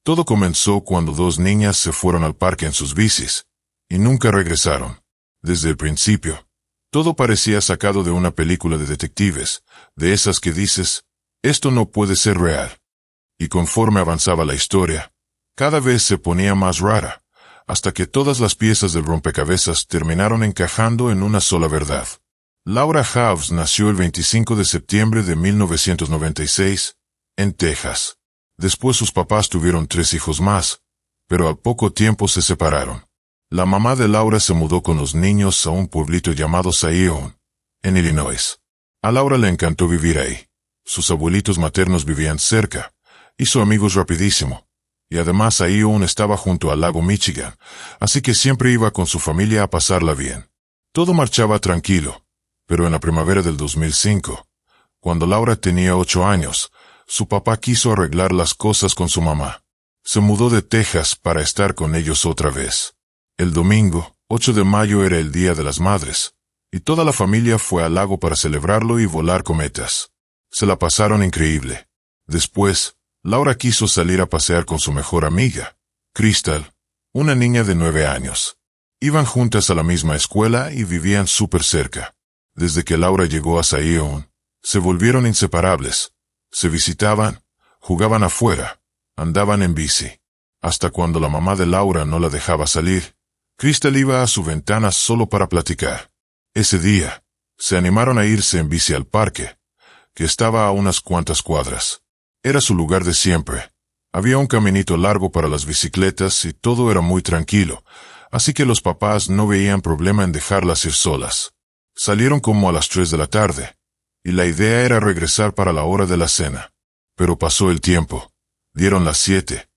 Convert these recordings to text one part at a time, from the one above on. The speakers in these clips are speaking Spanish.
Todo comenzó cuando dos niñas se fueron al parque en sus bicis, y nunca regresaron. Desde el principio, todo parecía sacado de una película de detectives, de esas que dices, esto no puede ser real. Y conforme avanzaba la historia, cada vez se ponía más rara, hasta que todas las piezas del rompecabezas terminaron encajando en una sola verdad. Laura Hobbs nació el 25 de septiembre de 1996, en Texas. Después sus papás tuvieron 3 hijos más, pero al poco tiempo se separaron. La mamá de Laura se mudó con los niños a un pueblito llamado Zion, en Illinois. A Laura le encantó vivir ahí. Sus abuelitos maternos vivían cerca. Hizo amigos rapidísimo. Y además Zion estaba junto al lago Michigan, así que siempre iba con su familia a pasarla bien. Todo marchaba tranquilo, pero en la primavera del 2005, cuando Laura tenía 8 años, su papá quiso arreglar las cosas con su mamá. Se mudó de Texas para estar con ellos otra vez. El domingo, 8 de mayo, era el Día de las Madres, y toda la familia fue al lago para celebrarlo y volar cometas. Se la pasaron increíble. Después, Laura quiso salir a pasear con su mejor amiga, Crystal, una niña de 9 años. Iban juntas a la misma escuela y vivían súper cerca. Desde que Laura llegó a Zion, se volvieron inseparables. Se visitaban, jugaban afuera, andaban en bici. Hasta cuando la mamá de Laura no la dejaba salir, Crystal iba a su ventana solo para platicar. Ese día, se animaron a irse en bici al parque, que estaba a unas cuantas cuadras. Era su lugar de siempre. Había un caminito largo para las bicicletas y todo era muy tranquilo, así que los papás no veían problema en dejarlas ir solas. Salieron como a las 3 de la tarde, y la idea era regresar para la hora de la cena. Pero pasó el tiempo. Dieron las 7,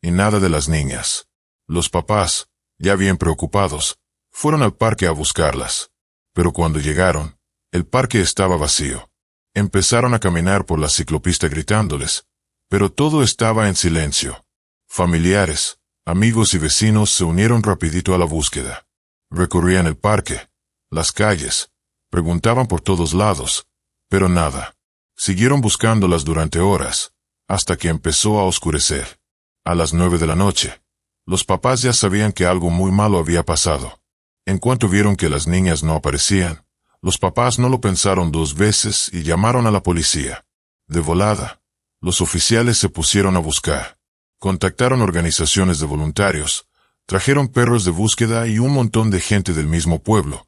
y nada de las niñas. Los papás, ya bien preocupados, fueron al parque a buscarlas. Pero cuando llegaron, el parque estaba vacío. Empezaron a caminar por la ciclopista gritándoles, pero todo estaba en silencio. Familiares, amigos y vecinos se unieron rapidito a la búsqueda. Recorrían el parque, las calles, preguntaban por todos lados, pero nada. Siguieron buscándolas durante horas, hasta que empezó a oscurecer. A las 9 de la noche, los papás ya sabían que algo muy malo había pasado. En cuanto vieron que las niñas no aparecían, los papás no lo pensaron 2 veces y llamaron a la policía. De volada, los oficiales se pusieron a buscar. Contactaron organizaciones de voluntarios, trajeron perros de búsqueda y un montón de gente del mismo pueblo,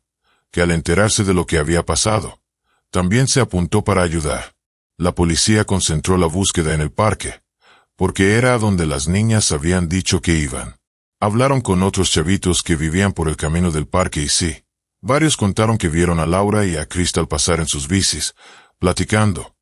que al enterarse de lo que había pasado, también se apuntó para ayudar. La policía concentró la búsqueda en el parque, porque era a donde las niñas habían dicho que iban. Hablaron con otros chavitos que vivían por el camino del parque y sí, varios contaron que vieron a Laura y a Crystal pasar en sus bicis, platicando,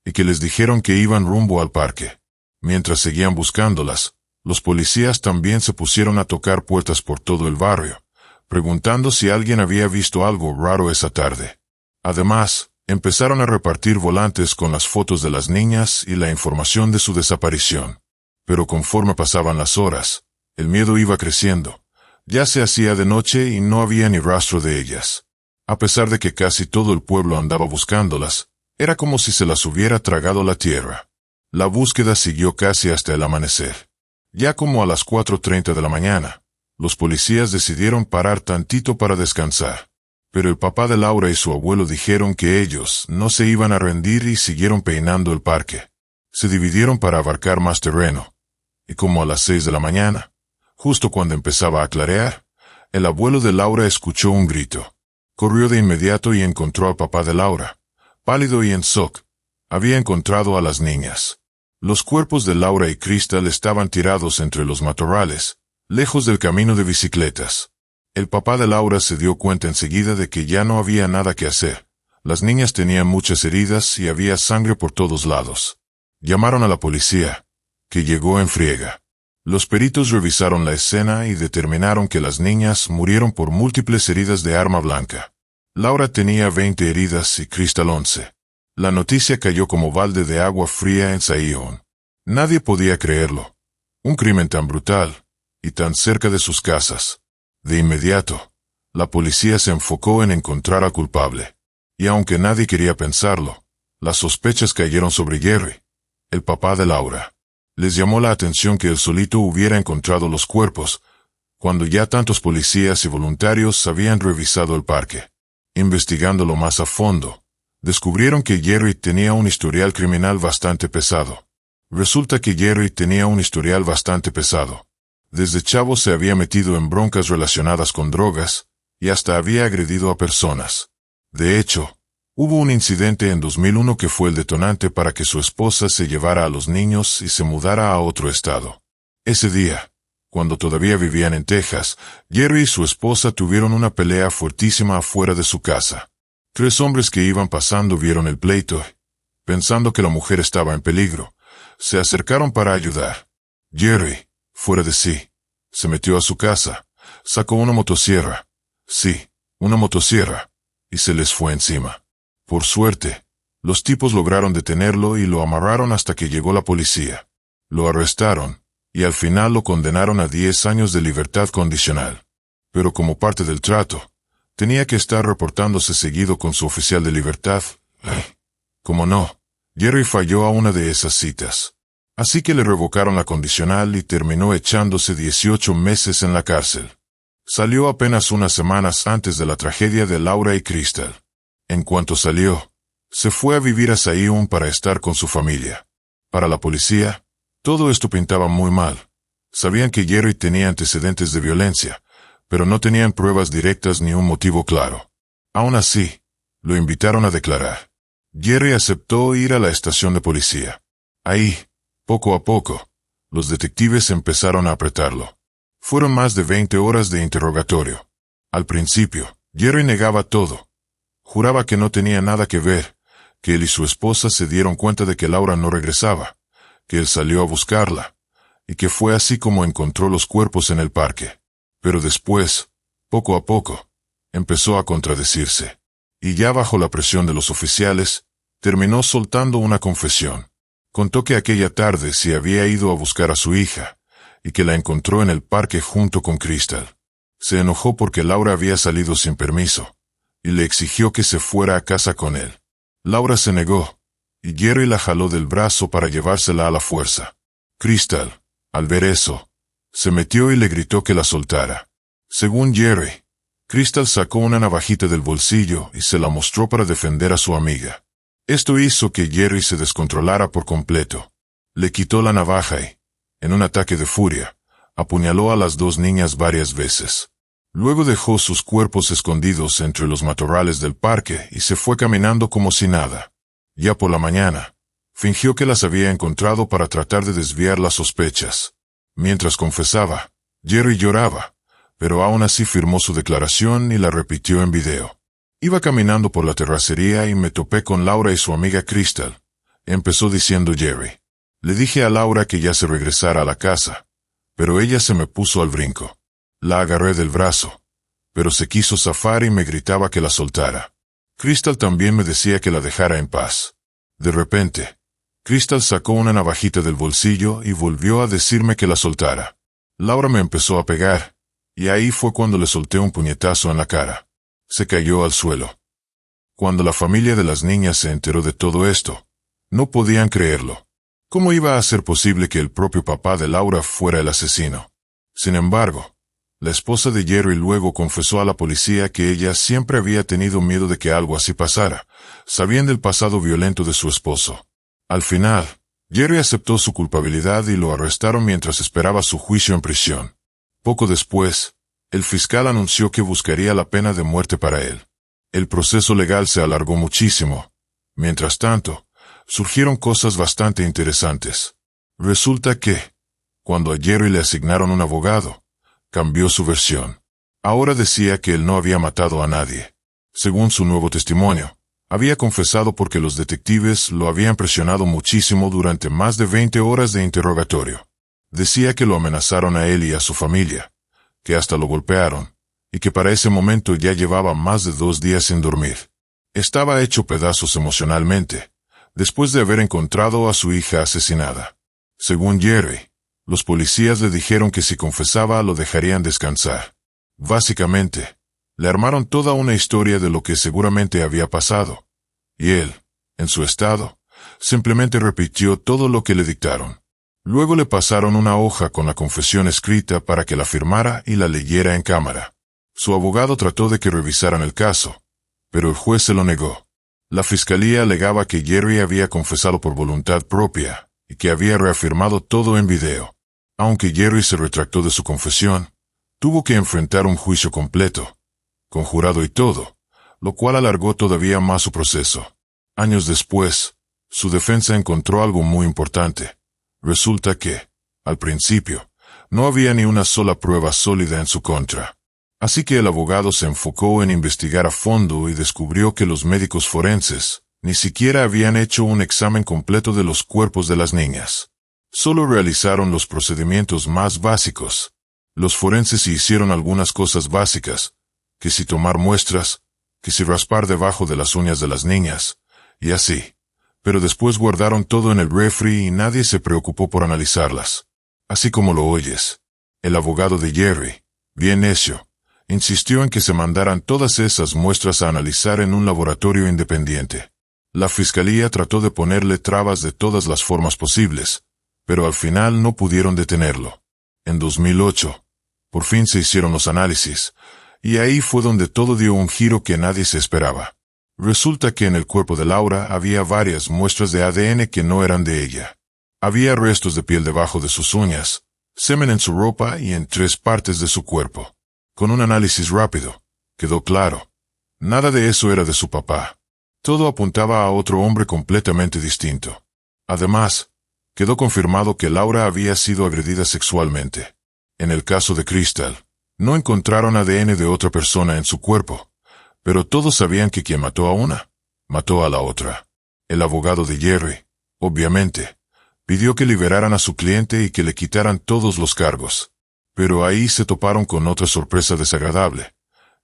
y que les dijeron que iban rumbo al parque. Mientras seguían buscándolas, los policías también se pusieron a tocar puertas por todo el barrio, preguntando si alguien había visto algo raro esa tarde. Además, empezaron a repartir volantes con las fotos de las niñas y la información de su desaparición. Pero conforme pasaban las horas, el miedo iba creciendo. Ya se hacía de noche y no había ni rastro de ellas. A pesar de que casi todo el pueblo andaba buscándolas, era como si se las hubiera tragado la tierra. La búsqueda siguió casi hasta el amanecer. Ya como a las 4:30 de la mañana, los policías decidieron parar tantito para descansar. Pero el papá de Laura y su abuelo dijeron que ellos no se iban a rendir y siguieron peinando el parque. Se dividieron para abarcar más terreno. Y como a las 6 de la mañana, justo cuando empezaba a clarear, el abuelo de Laura escuchó un grito. Corrió de inmediato y encontró al papá de Laura. Pálido y en shock, había encontrado a las niñas. Los cuerpos de Laura y Crystal estaban tirados entre los matorrales, lejos del camino de bicicletas. El papá de Laura se dio cuenta enseguida de que ya no había nada que hacer. Las niñas tenían muchas heridas y había sangre por todos lados. Llamaron a la policía, que llegó en friega. Los peritos revisaron la escena y determinaron que las niñas murieron por múltiples heridas de arma blanca. Laura tenía 20 heridas y Crystal 11. La noticia cayó como balde de agua fría en Zion. Nadie podía creerlo. Un crimen tan brutal, y tan cerca de sus casas. De inmediato, la policía se enfocó en encontrar al culpable. Y aunque nadie quería pensarlo, las sospechas cayeron sobre Jerry, el papá de Laura. Les llamó la atención que él solito hubiera encontrado los cuerpos, cuando ya tantos policías y voluntarios habían revisado el parque. Investigándolo más a fondo, descubrieron que Jerry tenía un historial criminal bastante pesado. Resulta que Jerry tenía un historial bastante pesado. Desde chavo se había metido en broncas relacionadas con drogas, y hasta había agredido a personas. De hecho, hubo un incidente en 2001 que fue el detonante para que su esposa se llevara a los niños y se mudara a otro estado. Ese día, cuando todavía vivían en Texas, Jerry y su esposa tuvieron una pelea fuertísima afuera de su casa. 3 hombres que iban pasando vieron el pleito. Pensando que la mujer estaba en peligro, se acercaron para ayudar. Jerry, fuera de sí, se metió a su casa, sacó una motosierra. Sí, una motosierra, y se les fue encima. Por suerte, los tipos lograron detenerlo y lo amarraron hasta que llegó la policía. Lo arrestaron, y al final lo condenaron a 10 años de libertad condicional. Pero como parte del trato, tenía que estar reportándose seguido con su oficial de libertad. Como no, Jerry falló a una de esas citas. Así que le revocaron la condicional y terminó echándose 18 meses en la cárcel. Salió apenas unas semanas antes de la tragedia de Laura y Crystal. En cuanto salió, se fue a vivir a Zion para estar con su familia. Para la policía, todo esto pintaba muy mal. Sabían que Jerry tenía antecedentes de violencia, pero no tenían pruebas directas ni un motivo claro. Aún así, lo invitaron a declarar. Jerry aceptó ir a la estación de policía. Ahí, poco a poco, los detectives empezaron a apretarlo. Fueron más de 20 horas de interrogatorio. Al principio, Jerry negaba todo. Juraba que no tenía nada que ver, que él y su esposa se dieron cuenta de que Laura no regresaba, que él salió a buscarla, y que fue así como encontró los cuerpos en el parque. Pero después, poco a poco, empezó a contradecirse. Y ya bajo la presión de los oficiales, terminó soltando una confesión. Contó que aquella tarde se había ido a buscar a su hija, y que la encontró en el parque junto con Crystal. Se enojó porque Laura había salido sin permiso, y le exigió que se fuera a casa con él. Laura se negó, y Jerry la jaló del brazo para llevársela a la fuerza. Crystal, al ver eso, se metió y le gritó que la soltara. Según Jerry, Crystal sacó una navajita del bolsillo y se la mostró para defender a su amiga. Esto hizo que Jerry se descontrolara por completo. Le quitó la navaja y, en un ataque de furia, apuñaló a las 2 niñas varias veces. Luego dejó sus cuerpos escondidos entre los matorrales del parque y se fue caminando como si nada. Ya por la mañana, fingió que las había encontrado para tratar de desviar las sospechas. Mientras confesaba, Jerry lloraba, pero aún así firmó su declaración y la repitió en video. Iba caminando por la terracería y me topé con Laura y su amiga Crystal. Empezó diciendo Jerry. Le dije a Laura que ya se regresara a la casa, pero ella se me puso al brinco. La agarré del brazo, pero se quiso zafar y me gritaba que la soltara. Crystal también me decía que la dejara en paz. De repente, Crystal sacó una navajita del bolsillo y volvió a decirme que la soltara. Laura me empezó a pegar, y ahí fue cuando le solté un puñetazo en la cara. Se cayó al suelo. Cuando la familia de las niñas se enteró de todo esto, no podían creerlo. ¿Cómo iba a ser posible que el propio papá de Laura fuera el asesino? Sin embargo, la esposa de Jerry luego confesó a la policía que ella siempre había tenido miedo de que algo así pasara, sabiendo el pasado violento de su esposo. Al final, Jerry aceptó su culpabilidad y lo arrestaron mientras esperaba su juicio en prisión. Poco después, el fiscal anunció que buscaría la pena de muerte para él. El proceso legal se alargó muchísimo. Mientras tanto, surgieron cosas bastante interesantes. Resulta que, cuando a Jerry le asignaron un abogado, cambió su versión. Ahora decía que él no había matado a nadie. Según su nuevo testimonio, había confesado porque los detectives lo habían presionado muchísimo durante más de 20 horas de interrogatorio. Decía que lo amenazaron a él y a su familia, que hasta lo golpearon, y que para ese momento ya llevaba más de 2 días sin dormir. Estaba hecho pedazos emocionalmente, después de haber encontrado a su hija asesinada. Según Jerry, los policías le dijeron que si confesaba lo dejarían descansar. Básicamente, le armaron toda una historia de lo que seguramente había pasado, y él, en su estado, simplemente repitió todo lo que le dictaron. Luego le pasaron una hoja con la confesión escrita para que la firmara y la leyera en cámara. Su abogado trató de que revisaran el caso, pero el juez se lo negó. La fiscalía alegaba que Jerry había confesado por voluntad propia y que había reafirmado todo en video. Aunque Jerry se retractó de su confesión, tuvo que enfrentar un juicio completo, con jurado y todo, lo cual alargó todavía más su proceso. Años después, su defensa encontró algo muy importante. Resulta que, al principio, no había ni una sola prueba sólida en su contra. Así que el abogado se enfocó en investigar a fondo y descubrió que los médicos forenses ni siquiera habían hecho un examen completo de los cuerpos de las niñas. Solo realizaron los procedimientos más básicos. Los forenses hicieron algunas cosas básicas, que si tomar muestras, que si raspar debajo de las uñas de las niñas, y así. Pero después guardaron todo en el refri y nadie se preocupó por analizarlas. Así como lo oyes. El abogado de Jerry, bien necio, insistió en que se mandaran todas esas muestras a analizar en un laboratorio independiente. La fiscalía trató de ponerle trabas de todas las formas posibles, pero al final no pudieron detenerlo. En 2008, por fin se hicieron los análisis, y ahí fue donde todo dio un giro que nadie se esperaba. Resulta que en el cuerpo de Laura había varias muestras de ADN que no eran de ella. Había restos de piel debajo de sus uñas, semen en su ropa y en 3 partes de su cuerpo. Con un análisis rápido, quedó claro. Nada de eso era de su papá. Todo apuntaba a otro hombre completamente distinto. Además, quedó confirmado que Laura había sido agredida sexualmente. En el caso de Crystal, no encontraron ADN de otra persona en su cuerpo, pero todos sabían que quien mató a una, mató a la otra. El abogado de Jerry, obviamente, pidió que liberaran a su cliente y que le quitaran todos los cargos. Pero ahí se toparon con otra sorpresa desagradable.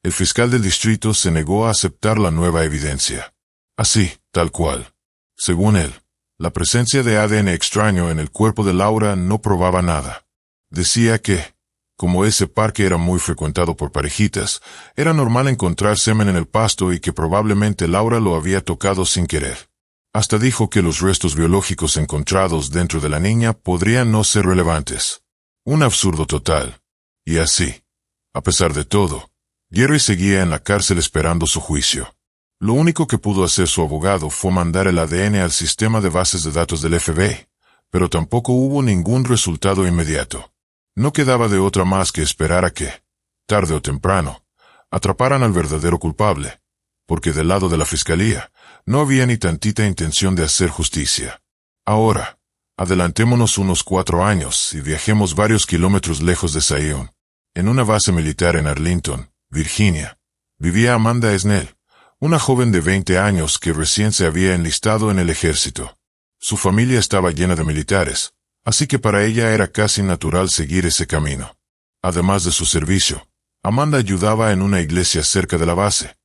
El fiscal del distrito se negó a aceptar la nueva evidencia. Así, tal cual. Según él, la presencia de ADN extraño en el cuerpo de Laura no probaba nada. Decía que, como ese parque era muy frecuentado por parejitas, era normal encontrar semen en el pasto y que probablemente Laura lo había tocado sin querer. Hasta dijo que los restos biológicos encontrados dentro de la niña podrían no ser relevantes. Un absurdo total. Y así, a pesar de todo, Jerry seguía en la cárcel esperando su juicio. Lo único que pudo hacer su abogado fue mandar el ADN al sistema de bases de datos del FBI, pero tampoco hubo ningún resultado inmediato. No quedaba de otra más que esperar a que, tarde o temprano, atraparan al verdadero culpable, porque del lado de la fiscalía no había ni tantita intención de hacer justicia. Ahora, adelantémonos unos 4 años y viajemos varios kilómetros lejos de Zion. En una base militar en Arlington, Virginia, vivía Amanda Snell, una joven de 20 años que recién se había enlistado en el ejército. Su familia estaba llena de militares, así que para ella era casi natural seguir ese camino. Además de su servicio, Amanda ayudaba en una iglesia cerca de la base,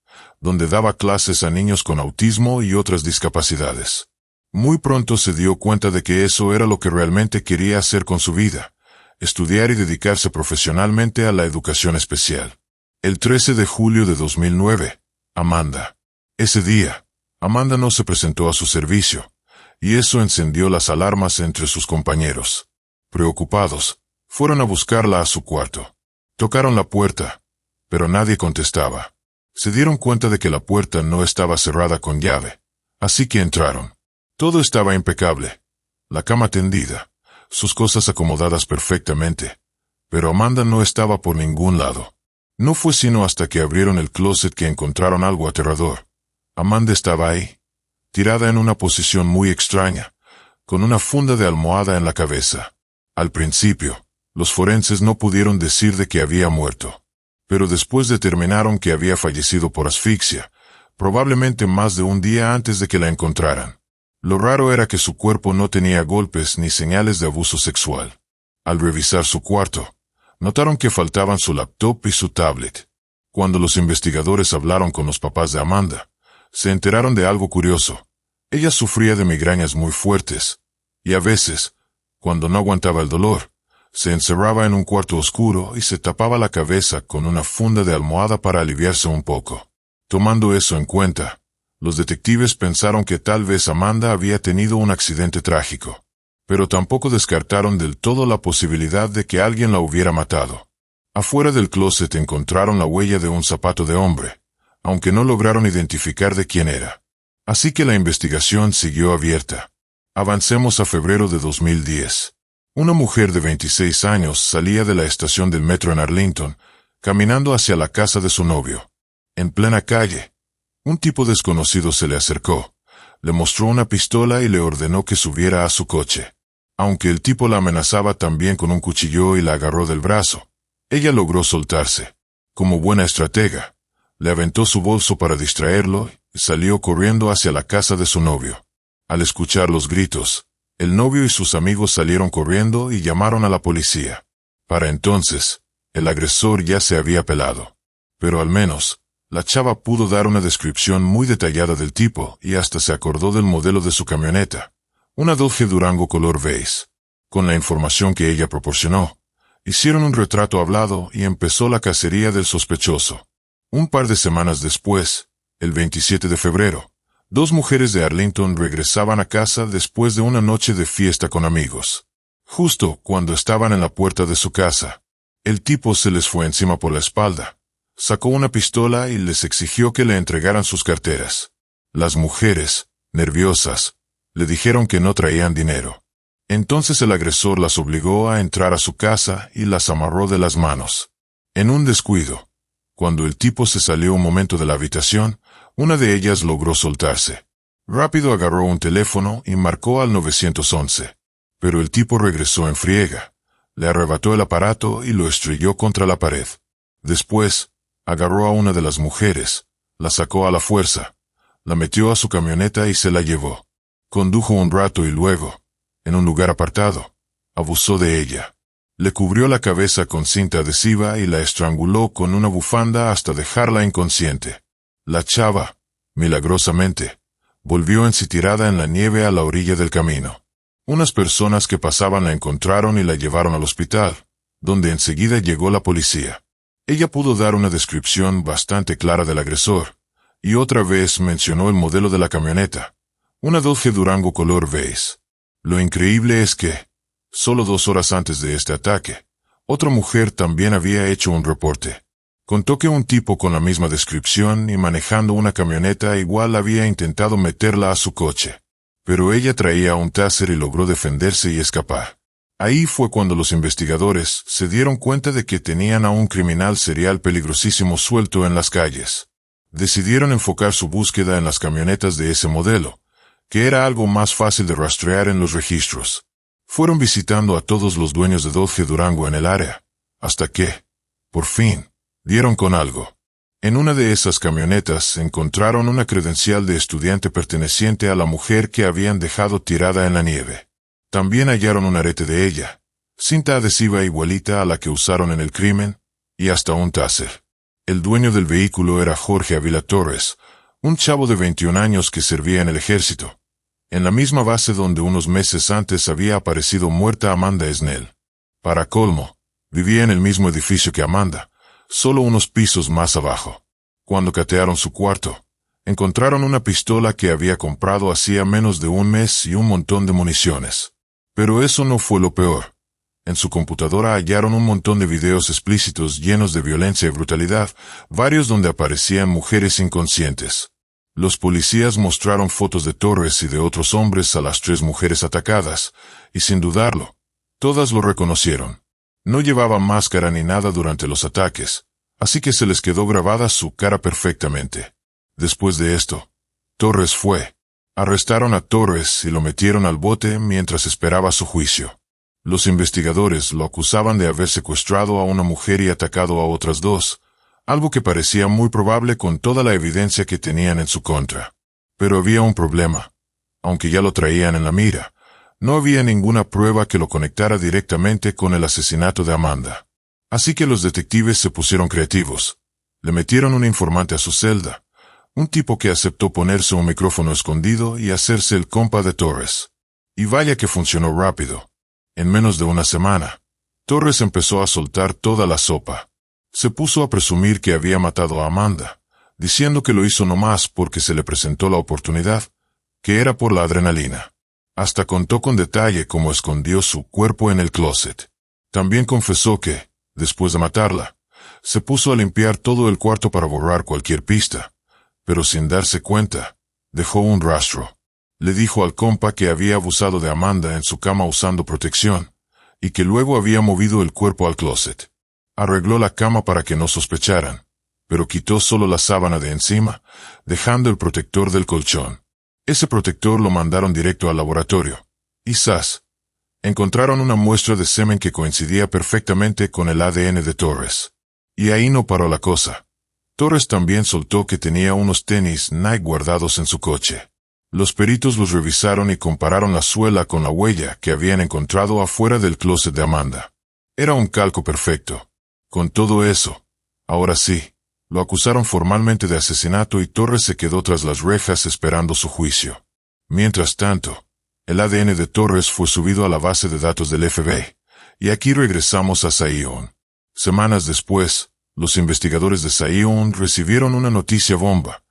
donde daba clases a niños con autismo y otras discapacidades. Muy pronto se dio cuenta de que eso era lo que realmente quería hacer con su vida, estudiar y dedicarse profesionalmente a la educación especial. El 13 de julio de 2009, Ese día, Amanda no se presentó a su servicio, y eso encendió las alarmas entre sus compañeros. Preocupados, fueron a buscarla a su cuarto. Tocaron la puerta, pero nadie contestaba. Se dieron cuenta de que la puerta no estaba cerrada con llave, así que entraron. Todo estaba impecable. La cama tendida, sus cosas acomodadas perfectamente, pero Amanda no estaba por ningún lado. No fue sino hasta que abrieron el closet que encontraron algo aterrador. Amanda estaba ahí, tirada en una posición muy extraña, con una funda de almohada en la cabeza. Al principio, los forenses no pudieron decir de que había muerto, pero después determinaron que había fallecido por asfixia, probablemente más de un día antes de que la encontraran. Lo raro era que su cuerpo no tenía golpes ni señales de abuso sexual. Al revisar su cuarto, notaron que faltaban su laptop y su tablet. Cuando los investigadores hablaron con los papás de Amanda, se enteraron de algo curioso. Ella sufría de migrañas muy fuertes, y a veces, cuando no aguantaba el dolor, se encerraba en un cuarto oscuro y se tapaba la cabeza con una funda de almohada para aliviarse un poco. Tomando eso en cuenta, los detectives pensaron que tal vez Amanda había tenido un accidente trágico. pero tampoco descartaron del todo la posibilidad de que alguien la hubiera matado. Afuera del closet encontraron la huella de un zapato de hombre, aunque no lograron identificar de quién era. Así que la investigación siguió abierta. Avancemos a febrero de 2010. Una mujer de 26 años salía de la estación del metro en Arlington, caminando hacia la casa de su novio. En plena calle, un tipo desconocido se le acercó, le mostró una pistola y le ordenó que subiera a su coche. Aunque el tipo la amenazaba también con un cuchillo y la agarró del brazo, ella logró soltarse. Como buena estratega, le aventó su bolso para distraerlo y salió corriendo hacia la casa de su novio. Al escuchar los gritos, el novio y sus amigos salieron corriendo y llamaron a la policía. Para entonces, el agresor ya se había pelado. Pero al menos, la chava pudo dar una descripción muy detallada del tipo y hasta se acordó del modelo de su camioneta, una Dodge Durango color beige. Con la información que ella proporcionó, hicieron un retrato hablado y empezó la cacería del sospechoso. Un par de semanas después, el 27 de febrero, dos mujeres de Arlington regresaban a casa después de una noche de fiesta con amigos. Justo cuando estaban en la puerta de su casa, el tipo se les fue encima por la espalda, sacó una pistola y les exigió que le entregaran sus carteras. Las mujeres, nerviosas, le dijeron que no traían dinero. Entonces el agresor las obligó a entrar a su casa y las amarró de las manos. En un descuido, cuando el tipo se salió un momento de la habitación, una de ellas logró soltarse. Rápido agarró un teléfono y marcó al 911. Pero el tipo regresó en friega. Le arrebató el aparato y lo estrelló contra la pared. Después, agarró a una de las mujeres, la sacó a la fuerza, la metió a su camioneta y se la llevó. Condujo un rato y luego, en un lugar apartado, abusó de ella. Le cubrió la cabeza con cinta adhesiva y la estranguló con una bufanda hasta dejarla inconsciente. La chava, milagrosamente, volvió en sí tirada en la nieve a la orilla del camino. Unas personas que pasaban la encontraron y la llevaron al hospital, donde enseguida llegó la policía. Ella pudo dar una descripción bastante clara del agresor, y otra vez mencionó el modelo de la camioneta, una Dodge Durango color beige. Lo increíble es que, solo 2 horas antes de este ataque, otra mujer también había hecho un reporte. Contó que un tipo con la misma descripción y manejando una camioneta igual había intentado meterla a su coche. Pero ella traía un Taser y logró defenderse y escapar. Ahí fue cuando los investigadores se dieron cuenta de que tenían a un criminal serial peligrosísimo suelto en las calles. Decidieron enfocar su búsqueda en las camionetas de ese modelo, que era algo más fácil de rastrear en los registros. Fueron visitando a todos los dueños de Dodge Durango en el área, hasta que, por fin, dieron con algo. En una de esas camionetas encontraron una credencial de estudiante perteneciente a la mujer que habían dejado tirada en la nieve. También hallaron un arete de ella, cinta adhesiva igualita a la que usaron en el crimen, y hasta un Taser. El dueño del vehículo era Jorge Ávila Torres, un chavo de 21 años que servía en el ejército, en la misma base donde unos meses antes había aparecido muerta Amanda Snell. Para colmo, vivía en el mismo edificio que Amanda, solo unos pisos más abajo. Cuando catearon su cuarto, encontraron una pistola que había comprado hacía menos de un mes y un montón de municiones. Pero eso no fue lo peor. En su computadora hallaron un montón de videos explícitos llenos de violencia y brutalidad, varios donde aparecían mujeres inconscientes. Los policías mostraron fotos de Torres y de otros hombres a las 3 mujeres atacadas, y sin dudarlo, todas lo reconocieron. No llevaba máscara ni nada durante los ataques, así que se les quedó grabada su cara perfectamente. Después de esto, Torres fue. Arrestaron a Torres y lo metieron al bote mientras esperaba su juicio. Los investigadores lo acusaban de haber secuestrado a una mujer y atacado a otras 2, algo que parecía muy probable con toda la evidencia que tenían en su contra. Pero había un problema. Aunque ya lo traían en la mira, no había ninguna prueba que lo conectara directamente con el asesinato de Amanda. Así que los detectives se pusieron creativos. Le metieron un informante a su celda, un tipo que aceptó ponerse un micrófono escondido y hacerse el compa de Torres. Y vaya que funcionó rápido. En menos de una semana, Torres empezó a soltar toda la sopa. Se puso a presumir que había matado a Amanda, diciendo que lo hizo nomás porque se le presentó la oportunidad, que era por la adrenalina. Hasta contó con detalle cómo escondió su cuerpo en el closet. También confesó que, después de matarla, se puso a limpiar todo el cuarto para borrar cualquier pista, pero sin darse cuenta, dejó un rastro. Le dijo al compa que había abusado de Amanda en su cama usando protección, y que luego había movido el cuerpo al closet. Arregló la cama para que no sospecharan, pero quitó solo la sábana de encima, dejando el protector del colchón. Ese protector lo mandaron directo al laboratorio, y ¡zas! Encontraron una muestra de semen que coincidía perfectamente con el ADN de Torres. Y ahí no paró la cosa. Torres también soltó que tenía unos tenis Nike guardados en su coche. Los peritos los revisaron y compararon la suela con la huella que habían encontrado afuera del closet de Amanda. Era un calco perfecto. Con todo eso, ahora sí, lo acusaron formalmente de asesinato y Torres se quedó tras las rejas esperando su juicio. Mientras tanto, el ADN de Torres fue subido a la base de datos del FBI, y aquí regresamos a Zion. Semanas después, los investigadores de Zion recibieron una noticia bomba.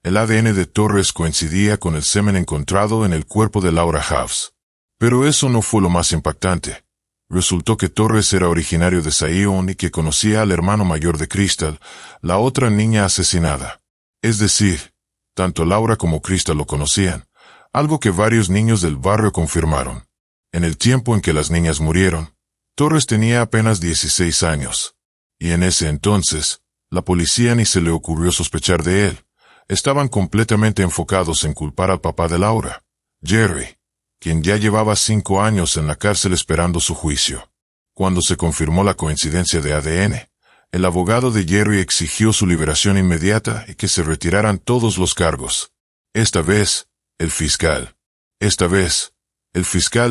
El ADN de Torres coincidía con el semen encontrado en el cuerpo de Laura House. Pero eso no fue lo más impactante. Resultó que Torres era originario de Zion y que conocía al hermano mayor de Crystal, la otra niña asesinada. Es decir, tanto Laura como Crystal lo conocían, algo que varios niños del barrio confirmaron. En el tiempo en que las niñas murieron, Torres tenía apenas 16 años. Y en ese entonces, la policía ni se le ocurrió sospechar de él. Estaban completamente enfocados en culpar al papá de Laura, Jerry, quien ya llevaba 5 años en la cárcel esperando su juicio. Cuando se confirmó la coincidencia de ADN, el abogado de Jerry exigió su liberación inmediata y que se retiraran todos los cargos. Esta vez, el fiscal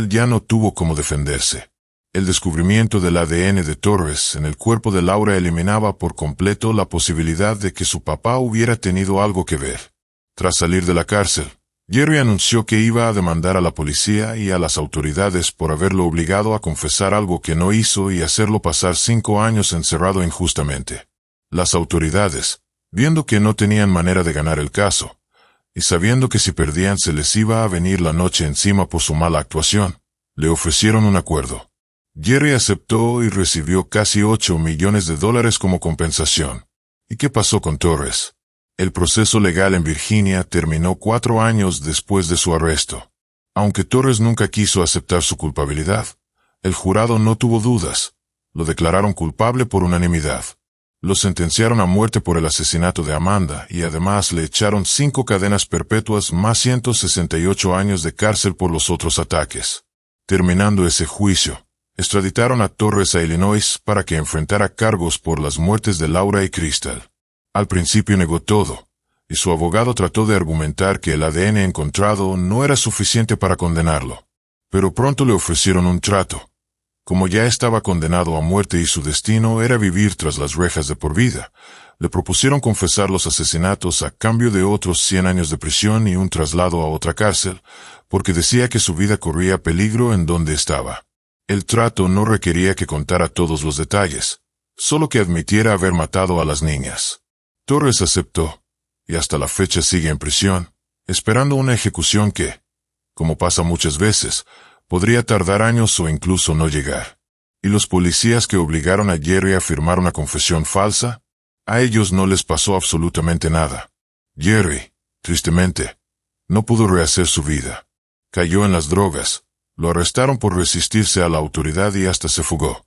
ya no tuvo cómo defenderse. El descubrimiento del ADN de Torres en el cuerpo de Laura eliminaba por completo la posibilidad de que su papá hubiera tenido algo que ver. Tras salir de la cárcel, Jerry anunció que iba a demandar a la policía y a las autoridades por haberlo obligado a confesar algo que no hizo y hacerlo pasar 5 años encerrado injustamente. Las autoridades, viendo que no tenían manera de ganar el caso, y sabiendo que si perdían se les iba a venir la noche encima por su mala actuación, le ofrecieron un acuerdo. Jerry aceptó y recibió casi $8 millones como compensación. ¿Y qué pasó con Torres? El proceso legal en Virginia terminó 4 años después de su arresto. Aunque Torres nunca quiso aceptar su culpabilidad, el jurado no tuvo dudas. Lo declararon culpable por unanimidad. Lo sentenciaron a muerte por el asesinato de Amanda y además le echaron 5 cadenas perpetuas más 168 años de cárcel por los otros ataques. Terminando ese juicio, extraditaron a Torres a Illinois para que enfrentara cargos por las muertes de Laura y Crystal. Al principio negó todo, y su abogado trató de argumentar que el ADN encontrado no era suficiente para condenarlo. Pero pronto le ofrecieron un trato. Como ya estaba condenado a muerte y su destino era vivir tras las rejas de por vida, le propusieron confesar los asesinatos a cambio de otros 100 años de prisión y un traslado a otra cárcel, porque decía que su vida corría peligro en donde estaba. El trato no requería que contara todos los detalles, solo que admitiera haber matado a las niñas. Torres aceptó, y hasta la fecha sigue en prisión, esperando una ejecución que, como pasa muchas veces, podría tardar años o incluso no llegar. ¿Y los policías que obligaron a Jerry a firmar una confesión falsa? A ellos no les pasó absolutamente nada. Jerry, tristemente, no pudo rehacer su vida. Cayó en las drogas. Lo arrestaron por resistirse a la autoridad y hasta se fugó,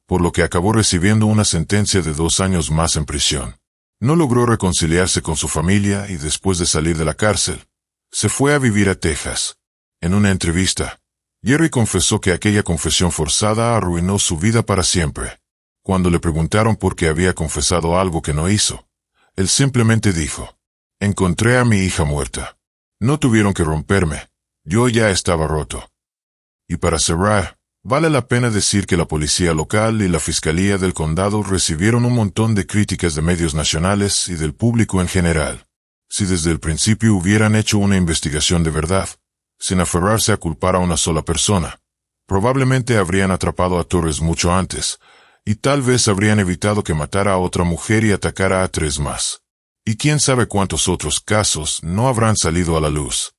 por lo que acabó recibiendo una sentencia de 2 años más en prisión. No logró reconciliarse con su familia y después de salir de la cárcel, se fue a vivir a Texas. En una entrevista, Jerry confesó que aquella confesión forzada arruinó su vida para siempre. Cuando le preguntaron por qué había confesado algo que no hizo, él simplemente dijo: "Encontré a mi hija muerta. No tuvieron que romperme, yo ya estaba roto". Y para cerrar, vale la pena decir que la policía local y la fiscalía del condado recibieron un montón de críticas de medios nacionales y del público en general. Si desde el principio hubieran hecho una investigación de verdad, sin aferrarse a culpar a una sola persona, probablemente habrían atrapado a Torres mucho antes, y tal vez habrían evitado que matara a otra mujer y atacara a 3 más. Y quién sabe cuántos otros casos no habrán salido a la luz.